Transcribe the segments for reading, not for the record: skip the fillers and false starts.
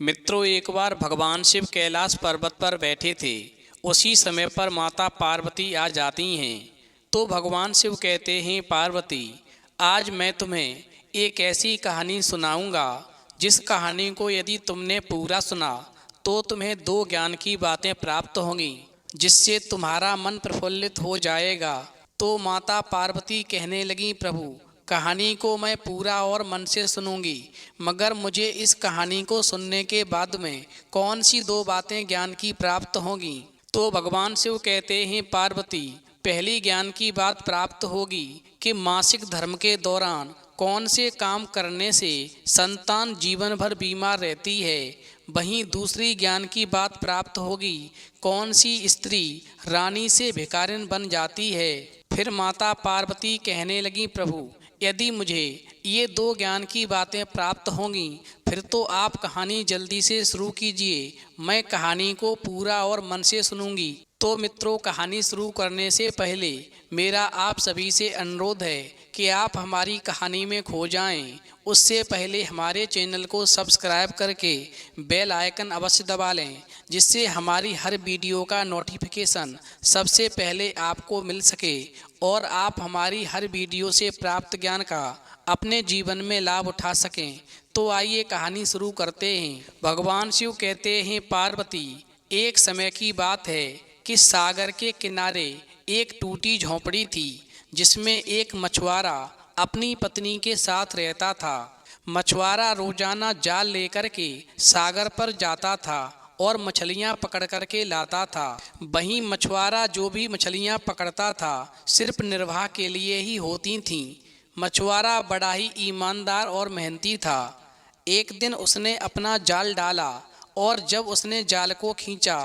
मित्रों, एक बार भगवान शिव कैलाश पर्वत पर बैठे थे। उसी समय पर माता पार्वती आ जाती हैं। तो भगवान शिव कहते हैं, पार्वती, आज मैं तुम्हें एक ऐसी कहानी सुनाऊंगा जिस कहानी को यदि तुमने पूरा सुना तो तुम्हें दो ज्ञान की बातें प्राप्त होंगी, जिससे तुम्हारा मन प्रफुल्लित हो जाएगा। तो माता पार्वती कहने लगी, प्रभु, कहानी को मैं पूरा और मन से सुनूंगी, मगर मुझे इस कहानी को सुनने के बाद में कौन सी दो बातें ज्ञान की प्राप्त होंगी। तो भगवान शिव कहते हैं, पार्वती, पहली ज्ञान की बात प्राप्त होगी कि मासिक धर्म के दौरान कौन से काम करने से संतान जीवन भर बीमार रहती है। वहीं दूसरी ज्ञान की बात प्राप्त होगी, कौन सी स्त्री रानी से भिखारिन बन जाती है। फिर माता पार्वती कहने लगी, प्रभु, यदि मुझे ये दो ज्ञान की बातें प्राप्त होंगी फिर तो आप कहानी जल्दी से शुरू कीजिए, मैं कहानी को पूरा और मन से सुनूंगी। तो मित्रों, कहानी शुरू करने से पहले मेरा आप सभी से अनुरोध है कि आप हमारी कहानी में खो जाएं। उससे पहले हमारे चैनल को सब्सक्राइब करके बेल आइकन अवश्य दबा लें, जिससे हमारी हर वीडियो का नोटिफिकेशन सबसे पहले आपको मिल सके और आप हमारी हर वीडियो से प्राप्त ज्ञान का अपने जीवन में लाभ उठा सकें। तो आइए कहानी शुरू करते हैं। भगवान शिव कहते हैं, पार्वती, एक समय की बात है कि सागर के किनारे एक टूटी झोंपड़ी थी, जिसमें एक मछुआरा अपनी पत्नी के साथ रहता था। मछुआरा रोजाना जाल लेकर के सागर पर जाता था और मछलियां पकड़ कर के लाता था। वहीं मछुआरा जो भी मछलियां पकड़ता था सिर्फ निर्वाह के लिए ही होती थीं। मछुआरा बड़ा ही ईमानदार और मेहनती था। एक दिन उसने अपना जाल डाला और जब उसने जाल को खींचा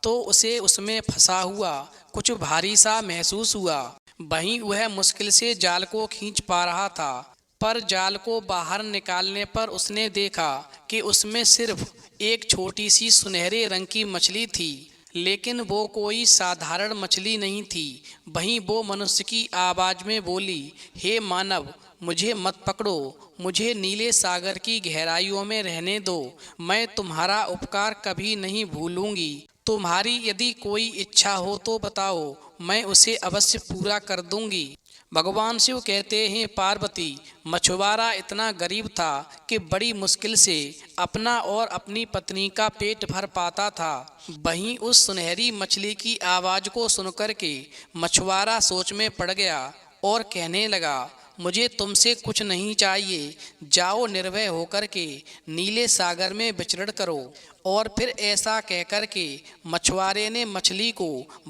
तो उसे उसमें फंसा हुआ कुछ भारी सा महसूस हुआ। वहीं वह मुश्किल से जाल को खींच पा रहा था, पर जाल को बाहर निकालने पर उसने देखा कि उसमें सिर्फ एक छोटी सी सुनहरे रंग की मछली थी, लेकिन वो कोई साधारण मछली नहीं थी। वहीं वो मनुष्य की आवाज में बोली, हे मानव, मुझे मत पकड़ो, मुझे नीले सागर की गहराइयों में रहने दो, मैं तुम्हारा उपकार कभी नहीं भूलूंगी। तुम्हारी यदि कोई इच्छा हो तो बताओ, मैं उसे अवश्य पूरा कर दूंगी। भगवान शिव कहते हैं, पार्वती, मछुआरा इतना गरीब था कि बड़ी मुश्किल से अपना और अपनी पत्नी का पेट भर पाता था। वहीं उस सुनहरी मछली की आवाज़ को सुनकर के मछुआरा सोच में पड़ गया और कहने लगा, मुझे तुमसे कुछ नहीं चाहिए, जाओ निर्भय होकर के नीले सागर में विचरण करो। और फिर ऐसा कहकर के मछुआरे ने मछली को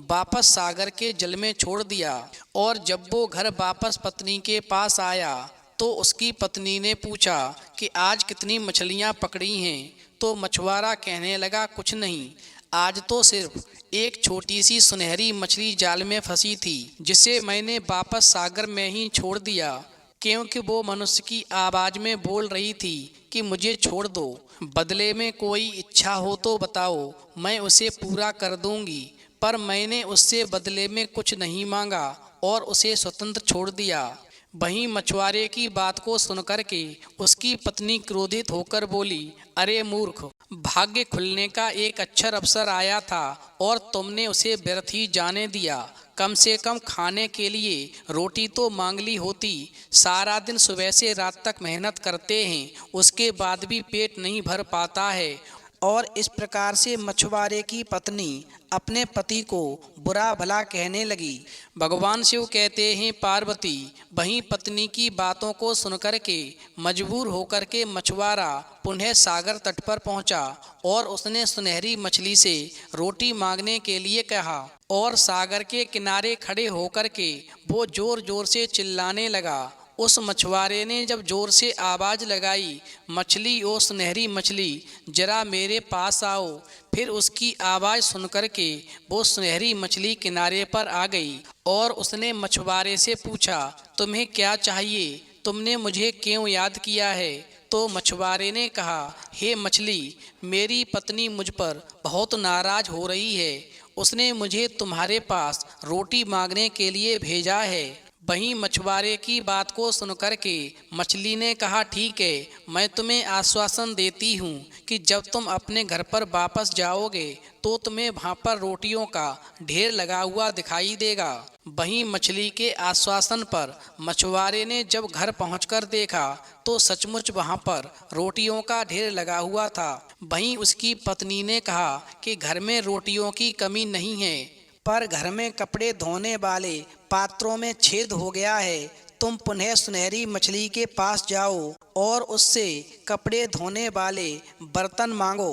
वापस सागर के जल में छोड़ दिया। और जब वो घर वापस पत्नी के पास आया तो उसकी पत्नी ने पूछा कि आज कितनी मछलियां पकड़ी हैं। तो मछुआरा कहने लगा, कुछ नहीं, आज तो सिर्फ एक छोटी सी सुनहरी मछली जाल में फंसी थी, जिसे मैंने वापस सागर में ही छोड़ दिया, क्योंकि वो मनुष्य की आवाज में बोल रही थी कि मुझे छोड़ दो, बदले में कोई इच्छा हो तो बताओ, मैं उसे पूरा कर दूंगी। पर मैंने उससे बदले में कुछ नहीं मांगा और उसे स्वतंत्र छोड़ दिया। वहीं मछुआरे की बात को सुनकर के उसकी पत्नी क्रोधित होकर बोली, अरे मूर्ख, भाग्य खुलने का एक अच्छा अवसर आया था और तुमने उसे व्यर्थ ही जाने दिया। कम से कम खाने के लिए रोटी तो मांग ली होती। सारा दिन सुबह से रात तक मेहनत करते हैं, उसके बाद भी पेट नहीं भर पाता है। और इस प्रकार से मछुआरे की पत्नी अपने पति को बुरा भला कहने लगी। भगवान शिव कहते हैं, पार्वती, वहीं पत्नी की बातों को सुनकर के मजबूर होकर के मछुआरा पुनः सागर तट पर पहुंचा और उसने सुनहरी मछली से रोटी मांगने के लिए कहा। और सागर के किनारे खड़े होकर के वो जोर जोर से चिल्लाने लगा। उस मछुआरे ने जब जोर से आवाज़ लगाई, मछली, ओ सुनहरी मछली, जरा मेरे पास आओ। फिर उसकी आवाज़ सुनकर के वो सुनहरी मछली किनारे पर आ गई और उसने मछुआरे से पूछा, तुम्हें क्या चाहिए, तुमने मुझे क्यों याद किया है। तो मछुआरे ने कहा, हे मछली, मेरी पत्नी मुझ पर बहुत नाराज हो रही है, उसने मुझे तुम्हारे पास रोटी मांगने के लिए भेजा है। वहीं मछुआरे की बात को सुनकर के मछली ने कहा, ठीक है, मैं तुम्हें आश्वासन देती हूँ कि जब तुम अपने घर पर वापस जाओगे तो तुम्हें वहाँ पर रोटियों का ढेर लगा हुआ दिखाई देगा। वहीं मछली के आश्वासन पर मछुआरे ने जब घर पहुंचकर देखा तो सचमुच वहाँ पर रोटियों का ढेर लगा हुआ था। वहीं उसकी पत्नी ने कहा कि घर में रोटियों की कमी नहीं है, पर घर में कपड़े धोने वाले पात्रों में छेद हो गया है। तुम पुनः सुनहरी मछली के पास जाओ और उससे कपड़े धोने वाले बर्तन मांगो।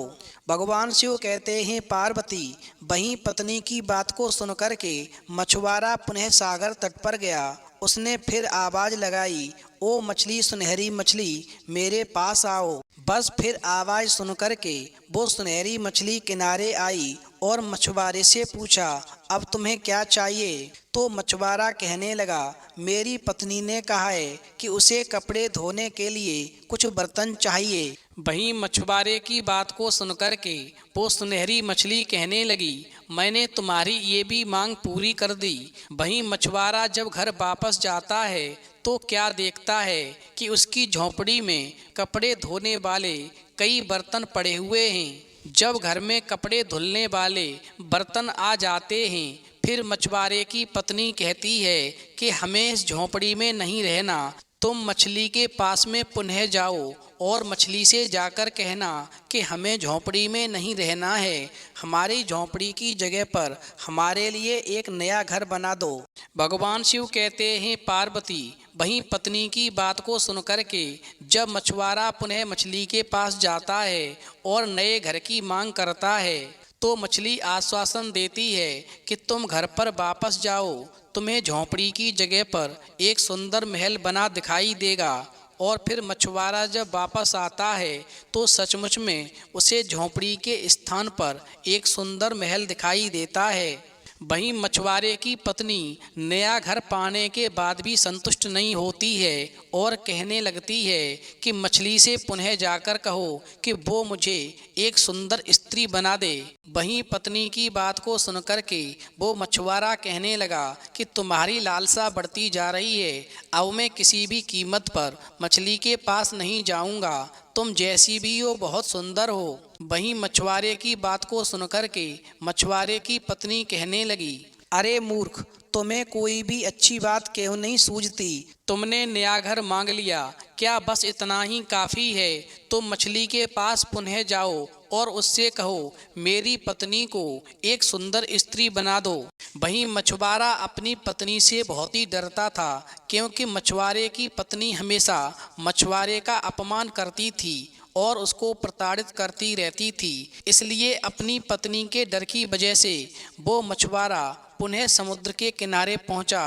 भगवान शिव कहते हैं, पार्वती वहीं पत्नी की बात को सुनकर के मछुआरा पुनः सागर तट पर गया। उसने फिर आवाज लगाई, ओ मछली, सुनहरी मछली, मेरे पास आओ। बस फिर आवाज सुनकर के वो सुनहरी मछली किनारे आई और मछुआरे से पूछा, अब तुम्हें क्या चाहिए? तो मछुआरा कहने लगा, मेरी पत्नी ने कहा है कि उसे कपड़े धोने के लिए कुछ बर्तन चाहिए। वहीं मछुआरे की बात को सुनकर के वो सुनहरी मछली कहने लगी, मैंने तुम्हारी ये भी मांग पूरी कर दी। वहीं मछुआरा जब घर वापस जाता है तो क्या देखता है कि उसकी झोंपड़ी में कपड़े धोने वाले कई बर्तन पड़े हुए हैं। जब घर में कपड़े धुलने वाले बर्तन आ जाते हैं, फिर मछुआरे की पत्नी कहती है कि हमें इस झोंपड़ी में नहीं रहना, तुम मछली के पास में पुनः जाओ और मछली से जाकर कहना कि हमें झोंपड़ी में नहीं रहना है, हमारी झोंपड़ी की जगह पर हमारे लिए एक नया घर बना दो। भगवान शिव कहते हैं, पार्वती वहीं पत्नी की बात को सुनकर के जब मछुआरा पुनः मछली के पास जाता है और नए घर की मांग करता है तो मछली आश्वासन देती है कि तुम घर पर वापस जाओ, तुम्हें झोंपड़ी की जगह पर एक सुंदर महल बना दिखाई देगा। और फिर मछुआरा जब वापस आता है तो सचमुच में उसे झोंपड़ी के स्थान पर एक सुंदर महल दिखाई देता है। वहीं मछुआरे की पत्नी नया घर पाने के बाद भी संतुष्ट नहीं होती है और कहने लगती है कि मछली से पुनः जाकर कहो कि वो मुझे एक सुंदर स्त्री बना दे। वहीं पत्नी की बात को सुनकर के वो मछुआरा कहने लगा कि तुम्हारी लालसा बढ़ती जा रही है, अब मैं किसी भी कीमत पर मछली के पास नहीं जाऊंगा, तुम जैसी भी हो बहुत सुंदर हो। वहीं मछुआरे की बात को सुनकर के मछुआरे की पत्नी कहने लगी, अरे मूर्ख, तुम्हें कोई भी अच्छी बात क्यों नहीं सूझती? तुमने नया घर मांग लिया, क्या बस इतना ही काफ़ी है? तुम मछली के पास पुनः जाओ और उससे कहो मेरी पत्नी को एक सुंदर स्त्री बना दो। वहीं मछुआरा अपनी पत्नी से बहुत ही डरता था, क्योंकि मछुआरे की पत्नी हमेशा मछुआरे का अपमान करती थी और उसको प्रताड़ित करती रहती थी। इसलिए अपनी पत्नी के डर की वजह से वो मछुआरा पुनः समुद्र के किनारे पहुंचा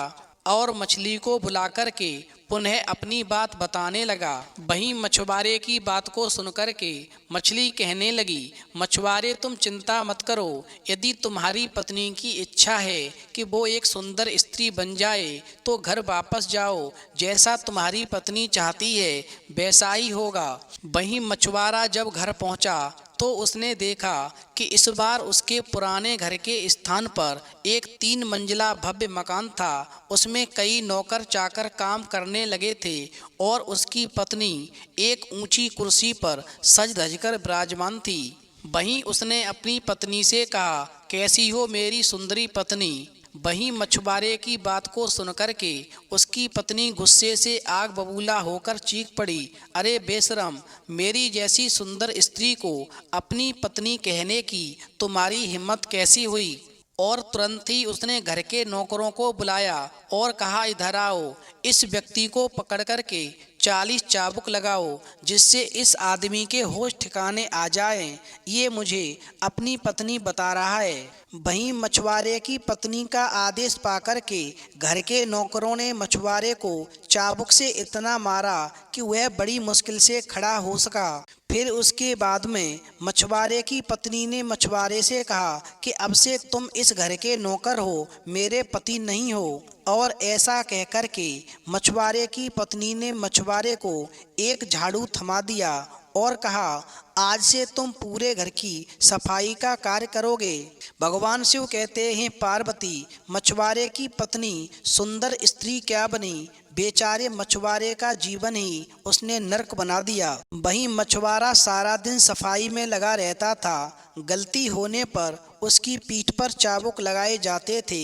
और मछली को बुलाकर के पुनः अपनी बात बताने लगा। वहीं मछुआरे की बात को सुनकर के मछली कहने लगी, मछुआरे तुम चिंता मत करो, यदि तुम्हारी पत्नी की इच्छा है कि वो एक सुंदर स्त्री बन जाए तो घर वापस जाओ, जैसा तुम्हारी पत्नी चाहती है वैसा ही होगा। वहीं मछुआरा जब घर पहुंचा तो उसने देखा कि इस बार उसके पुराने घर के स्थान पर एक 3 मंजिला भव्य मकान था। उसमें कई नौकर चाकर काम करने लगे थे और उसकी पत्नी एक ऊंची कुर्सी पर सज धज कर विराजमान थी। वहीं उसने अपनी पत्नी से कहा, कैसी हो मेरी सुंदरी पत्नी? वहीं मछुआरे की बात को सुनकर के उसकी पत्नी गुस्से से आग बबूला होकर चीख पड़ी, अरे बेशरम, मेरी जैसी सुंदर स्त्री को अपनी पत्नी कहने की तुम्हारी हिम्मत कैसी हुई? और तुरंत ही उसने घर के नौकरों को बुलाया और कहा, इधर आओ, इस व्यक्ति को पकड़ कर के 40 चाबुक लगाओ, जिससे इस आदमी के होश ठिकाने आ जाएं। ये मुझे अपनी पत्नी बता रहा है। वहीं मछुआरे की पत्नी का आदेश पाकर के घर के नौकरों ने मछुआरे को चाबुक से इतना मारा कि वह बड़ी मुश्किल से खड़ा हो सका। फिर उसके बाद में मछुआरे की पत्नी ने मछुआरे से कहा कि अब से तुम इस घर के नौकर हो, मेरे पति नहीं हो। और ऐसा कहकर के मछुआरे की पत्नी ने मछुआरे को एक झाड़ू थमा दिया और कहा, आज से तुम पूरे घर की सफाई का कार्य करोगे। भगवान शिव कहते हैं, पार्वती, मछुआरे की पत्नी सुंदर स्त्री क्या बनी, बेचारे मछुआरे का जीवन ही उसने नरक बना दिया। वहीं मछुआरा सारा दिन सफाई में लगा रहता था। गलती होने पर उसकी पीठ पर चाबुक लगाए जाते थे।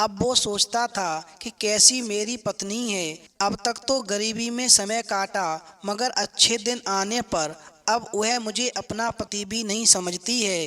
अब वो सोचता था कि कैसी मेरी पत्नी है। अब तक तो गरीबी में समय काटा, मगर अच्छे दिन आने पर अब वह मुझे अपना पति भी नहीं समझती है।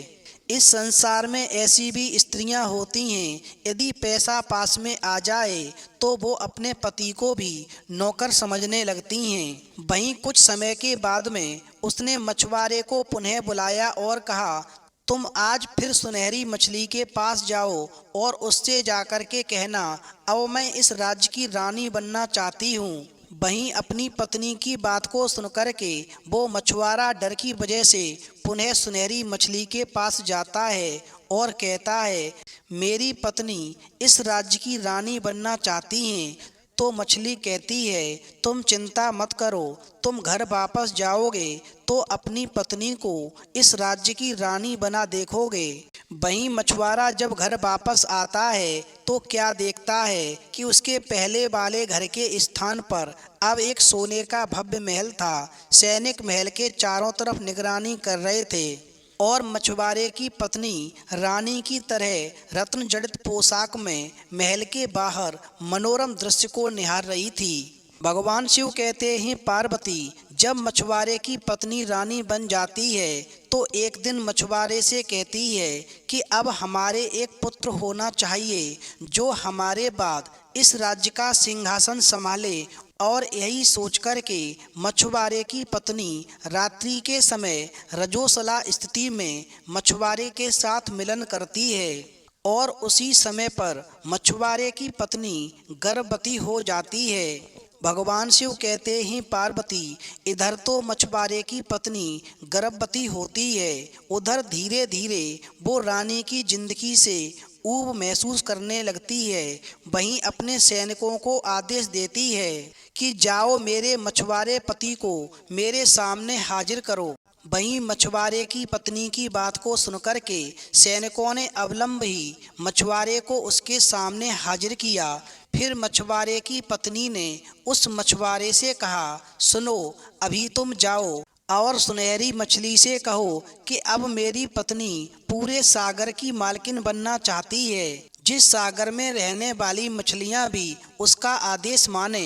इस संसार में ऐसी भी स्त्रियां होती हैं, यदि पैसा पास में आ जाए तो वो अपने पति को भी नौकर समझने लगती हैं। वहीं कुछ समय के बाद में उसने मछुआरे को पुनः बुलाया और कहा, तुम आज फिर सुनहरी मछली के पास जाओ और उससे जाकर के कहना, अब मैं इस राज्य की रानी बनना चाहती हूँ। वहीं अपनी पत्नी की बात को सुनकर के वो मछुआरा डर की वजह से पुनः सुनहरी मछली के पास जाता है और कहता है, मेरी पत्नी इस राज्य की रानी बनना चाहती हैं। तो मछली कहती है, तुम चिंता मत करो, तुम घर वापस जाओगे तो अपनी पत्नी को इस राज्य की रानी बना देखोगे। वहीं मछुआरा जब घर वापस आता है तो क्या देखता है कि उसके पहले वाले घर के स्थान पर अब एक सोने का भव्य महल था। सैनिक महल के चारों तरफ निगरानी कर रहे थे और मछुआरे की पत्नी रानी की तरह रत्न जड़ित पोशाक में महल के बाहर मनोरम दृश्य को निहार रही थी। भगवान शिव कहते हैं, पार्वती, जब मछुआरे की पत्नी रानी बन जाती है तो एक दिन मछुआरे से कहती है कि अब हमारे एक पुत्र होना चाहिए जो हमारे बाद इस राज्य का सिंहासन संभाले। और यही सोच कर के मछुआरे की पत्नी रात्रि के समय रजोसला स्थिति में मछुआरे के साथ मिलन करती है और उसी समय पर मछुआरे की पत्नी गर्भवती हो जाती है। भगवान शिव कहते हैं, पार्वती, इधर तो मछुआरे की पत्नी गर्भवती होती है, उधर धीरे धीरे वो रानी की जिंदगी से ऊब महसूस करने लगती है। वहीं अपने सैनिकों को आदेश देती है कि जाओ मेरे मछुआरे पति को मेरे सामने हाजिर करो। वहीं मछुआरे की पत्नी की बात को सुनकर के सैनिकों ने अवलंब ही मछुआरे को उसके सामने हाजिर किया। फिर मछुआरे की पत्नी ने उस मछुआरे से कहा, सुनो, अभी तुम जाओ और सुनहरी मछली से कहो कि अब मेरी पत्नी पूरे सागर की मालकिन बनना चाहती है, जिस सागर में रहने वाली मछलियां भी उसका आदेश माने।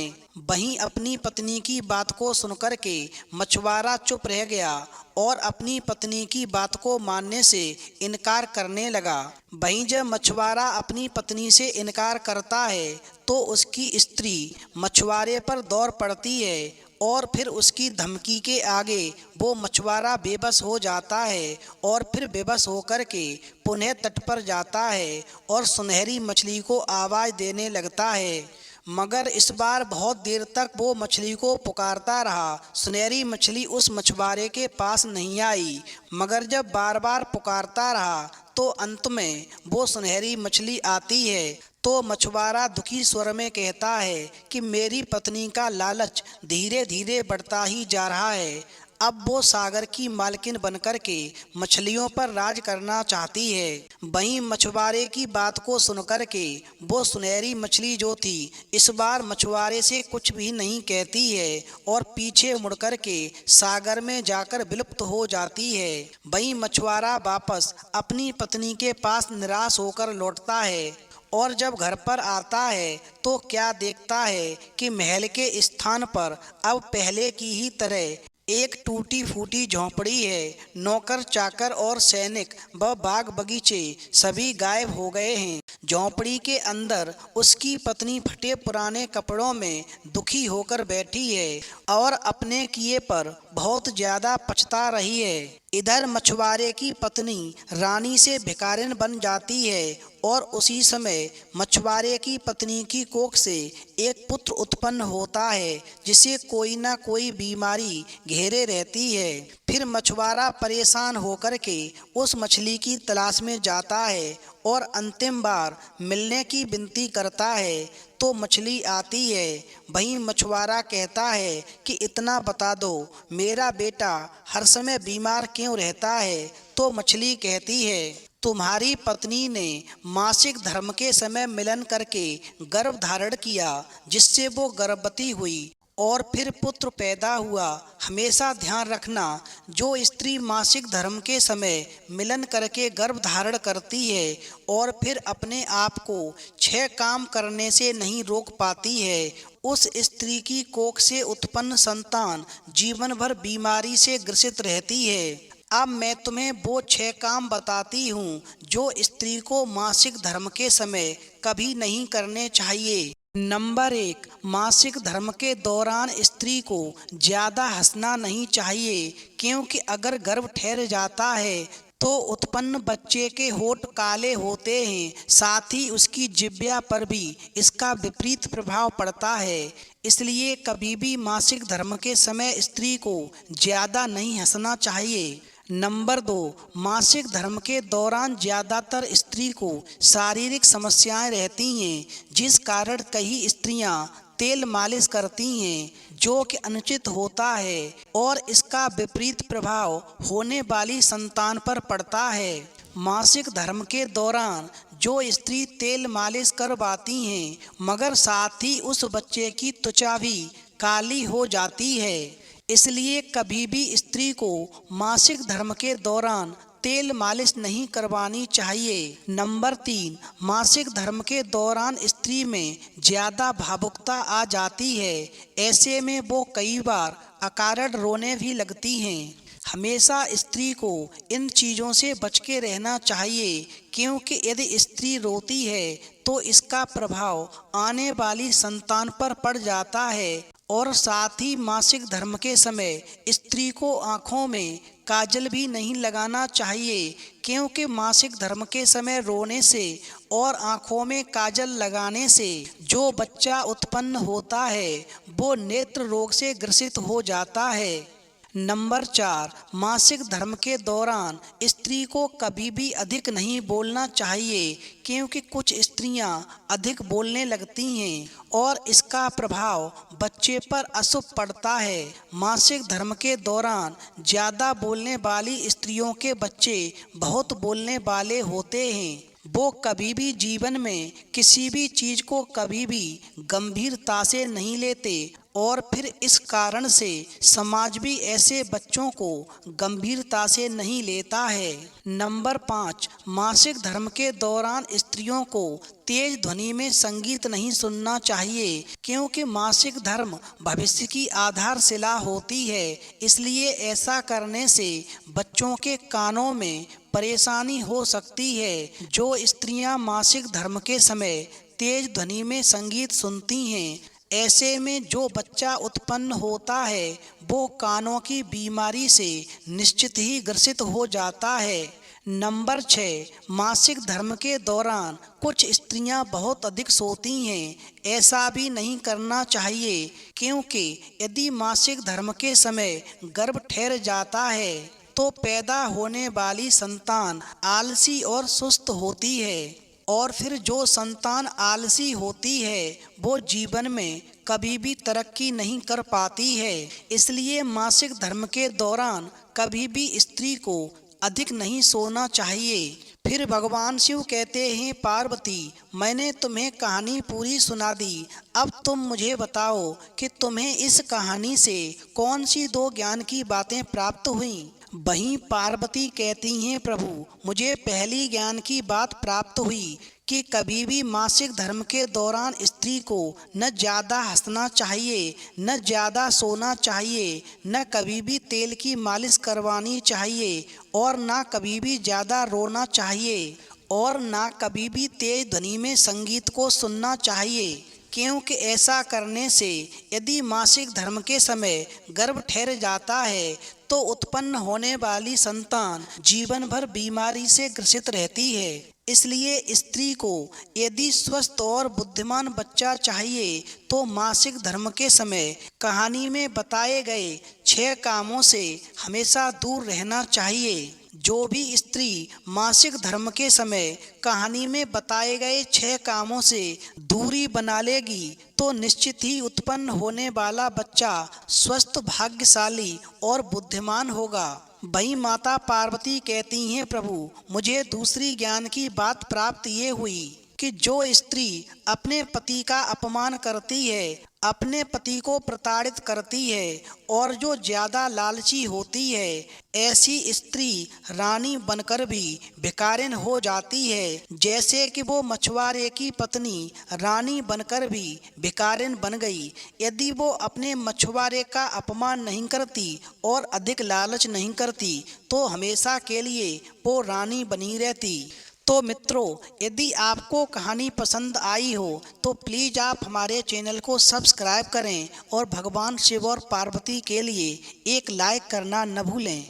वहीं अपनी पत्नी की बात को सुनकर के मछुआरा चुप रह गया और अपनी पत्नी की बात को मानने से इनकार करने लगा। वहीं जब मछुआरा अपनी पत्नी से इनकार करता है तो उसकी स्त्री मछुआरे पर दौड़ पड़ती है और फिर उसकी धमकी के आगे वो मछुआरा बेबस हो जाता है और फिर बेबस होकर के पुनः तट पर जाता है और सुनहरी मछली को आवाज़ देने लगता है। मगर इस बार बहुत देर तक वो मछली को पुकारता रहा। सुनहरी मछली उस मछुआरे के पास नहीं आई, मगर जब बार बार पुकारता रहा तो अंत में वो सुनहरी मछली आती है। तो मछुआरा दुखी स्वर में कहता है कि मेरी पत्नी का लालच धीरे धीरे बढ़ता ही जा रहा है। अब वो सागर की मालकिन बनकर के मछलियों पर राज करना चाहती है। वहीं मछुआरे की बात को सुनकर के वो सुनहरी मछली जो थी इस बार मछुआरे से कुछ भी नहीं कहती है और पीछे मुड़कर के सागर में जाकर विलुप्त हो जाती है। वहीं मछुआरा वापस अपनी पत्नी के पास निराश होकर लौटता है और जब घर पर आता है तो क्या देखता है कि महल के स्थान पर अब पहले की ही तरह एक टूटी फूटी झोंपड़ी है। नौकर चाकर और सैनिक व बाग बगीचे सभी गायब हो गए हैं। झोंपड़ी के अंदर उसकी पत्नी फटे पुराने कपड़ों में दुखी होकर बैठी है और अपने किए पर बहुत ज्यादा पछता रही है। इधर मछुआरे की पत्नी रानी से भिखारिन बन जाती है और उसी समय मछुआरे की पत्नी की कोख से एक पुत्र उत्पन्न होता है जिसे कोई ना कोई बीमारी घेरे रहती है। फिर मछुआरा परेशान होकर के उस मछली की तलाश में जाता है और अंतिम बार मिलने की विनती करता है तो मछली आती है। वहीं मछुआरा कहता है कि इतना बता दो, मेरा बेटा हर समय बीमार क्यों रहता है? तो मछली कहती है, तुम्हारी पत्नी ने मासिक धर्म के समय मिलन करके गर्भ धारण किया जिससे वो गर्भवती हुई और फिर पुत्र पैदा हुआ। हमेशा ध्यान रखना, जो स्त्री मासिक धर्म के समय मिलन करके गर्भ धारण करती है और फिर अपने आप को 6 काम करने से नहीं रोक पाती है, उस स्त्री की कोख से उत्पन्न संतान जीवन भर बीमारी से ग्रसित रहती है। अब मैं तुम्हें वो 6 काम बताती हूँ जो स्त्री को मासिक धर्म के समय कभी नहीं करने चाहिए। नंबर 1, मासिक धर्म के दौरान स्त्री को ज़्यादा हंसना नहीं चाहिए, क्योंकि अगर गर्भ ठहर जाता है तो उत्पन्न बच्चे के होंठ काले होते हैं, साथ ही उसकी जिह्वा पर भी इसका विपरीत प्रभाव पड़ता है। इसलिए कभी भी मासिक धर्म के समय स्त्री को ज़्यादा नहीं हंसना चाहिए। नंबर 2, मासिक धर्म के दौरान ज़्यादातर स्त्री को शारीरिक समस्याएं रहती हैं, जिस कारण कई स्त्रियां तेल मालिश करती हैं, जो कि अनुचित होता है और इसका विपरीत प्रभाव होने वाली संतान पर पड़ता है। मासिक धर्म के दौरान जो स्त्री तेल मालिश करवाती हैं, मगर साथ ही उस बच्चे की त्वचा भी काली हो जाती है। इसलिए कभी भी स्त्री को मासिक धर्म के दौरान तेल मालिश नहीं करवानी चाहिए। नंबर 3, मासिक धर्म के दौरान स्त्री में ज़्यादा भावुकता आ जाती है। ऐसे में वो कई बार अकारण रोने भी लगती हैं। हमेशा स्त्री को इन चीज़ों से बच के रहना चाहिए, क्योंकि यदि स्त्री रोती है तो इसका प्रभाव आने वाली संतान पर पड़ जाता है। और साथ ही मासिक धर्म के समय स्त्री को आँखों में काजल भी नहीं लगाना चाहिए, क्योंकि मासिक धर्म के समय रोने से और आँखों में काजल लगाने से जो बच्चा उत्पन्न होता है वो नेत्र रोग से ग्रसित हो जाता है। नंबर 4, मासिक धर्म के दौरान स्त्री को कभी भी अधिक नहीं बोलना चाहिए, क्योंकि कुछ स्त्रियां अधिक बोलने लगती हैं और इसका प्रभाव बच्चे पर अशुभ पड़ता है। मासिक धर्म के दौरान ज़्यादा बोलने वाली स्त्रियों के बच्चे बहुत बोलने वाले होते हैं। वो कभी भी जीवन में किसी भी चीज़ को कभी भी गंभीरता से नहीं लेते और फिर इस कारण से समाज भी ऐसे बच्चों को गंभीरता से नहीं लेता है। नंबर 5, मासिक धर्म के दौरान स्त्रियों को तेज ध्वनि में संगीत नहीं सुनना चाहिए, क्योंकि मासिक धर्म भविष्य की आधारशिला होती है। इसलिए ऐसा करने से बच्चों के कानों में परेशानी हो सकती है। जो स्त्रियां मासिक धर्म के समय तेज ध्वनि में संगीत सुनती हैं, ऐसे में जो बच्चा उत्पन्न होता है वो कानों की बीमारी से निश्चित ही ग्रसित हो जाता है। नंबर 6, मासिक धर्म के दौरान कुछ स्त्रियां बहुत अधिक सोती हैं। ऐसा भी नहीं करना चाहिए, क्योंकि यदि मासिक धर्म के समय गर्भ ठहर जाता है तो पैदा होने वाली संतान आलसी और सुस्त होती है, और फिर जो संतान आलसी होती है वो जीवन में कभी भी तरक्की नहीं कर पाती है। इसलिए मासिक धर्म के दौरान कभी भी स्त्री को अधिक नहीं सोना चाहिए। फिर भगवान शिव कहते हैं, पार्वती, मैंने तुम्हें कहानी पूरी सुना दी, अब तुम मुझे बताओ कि तुम्हें इस कहानी से कौन सी 2 ज्ञान की बातें प्राप्त हुईं। वहीं पार्वती कहती हैं, प्रभु, मुझे पहली ज्ञान की बात प्राप्त हुई कि कभी भी मासिक धर्म के दौरान स्त्री को न ज़्यादा हंसना चाहिए, न ज़्यादा सोना चाहिए, न कभी भी तेल की मालिश करवानी चाहिए, और न कभी भी ज़्यादा रोना चाहिए, और न कभी भी तेज ध्वनि में संगीत को सुनना चाहिए, क्योंकि ऐसा करने से यदि मासिक धर्म के समय गर्भ ठहर जाता है तो उत्पन्न होने वाली संतान जीवन भर बीमारी से ग्रसित रहती है। इसलिए स्त्री को यदि स्वस्थ और बुद्धिमान बच्चा चाहिए तो मासिक धर्म के समय कहानी में बताए गए 6 कामों से हमेशा दूर रहना चाहिए। जो भी स्त्री मासिक धर्म के समय कहानी में बताए गए 6 कामों से दूरी बना लेगी तो निश्चित ही उत्पन्न होने वाला बच्चा स्वस्थ, भाग्यशाली और बुद्धिमान होगा। वहीं माता पार्वती कहती हैं, प्रभु मुझे दूसरी ज्ञान की बात प्राप्त ये हुई कि जो स्त्री अपने पति का अपमान करती है, अपने पति को प्रताड़ित करती है और जो ज़्यादा लालची होती है, ऐसी स्त्री रानी बनकर भी भिखारिन हो जाती है। जैसे कि वो मछुआरे की पत्नी रानी बनकर भी भिखारिन बन गई। यदि वो अपने मछुआरे का अपमान नहीं करती और अधिक लालच नहीं करती तो हमेशा के लिए वो रानी बनी रहती। तो मित्रों, यदि आपको कहानी पसंद आई हो तो प्लीज़ आप हमारे चैनल को सब्सक्राइब करें और भगवान शिव और पार्वती के लिए एक लाइक करना न भूलें।